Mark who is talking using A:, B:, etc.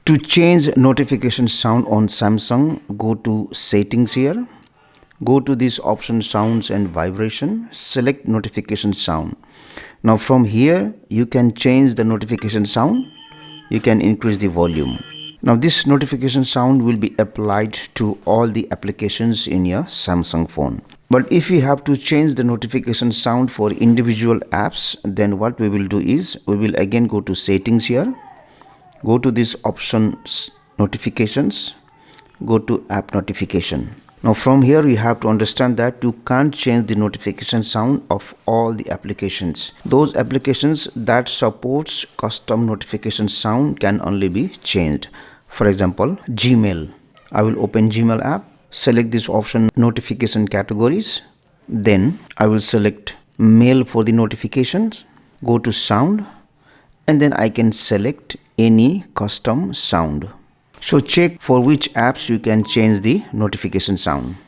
A: To change notification sound on Samsung, go to settings here. Go to this option sounds and vibration, select notification sound. Now from here you can change the notification sound. You can increase the volume. Now this notification sound will be applied to all the applications in your Samsung phone. But if you have to change the notification sound for individual apps, then what we will do is we will again go to settings here. Go to this options notifications, go to app notification. Now from here you have to understand that you can't change the notification sound of all the applications. Those applications that supports custom notification sound can only be changed. For example, Gmail. I will open Gmail app, select this option notification categories. Then I will select mail for the notifications, go to sound, and then I can select any custom sound. So check for which apps you can change the notification sound.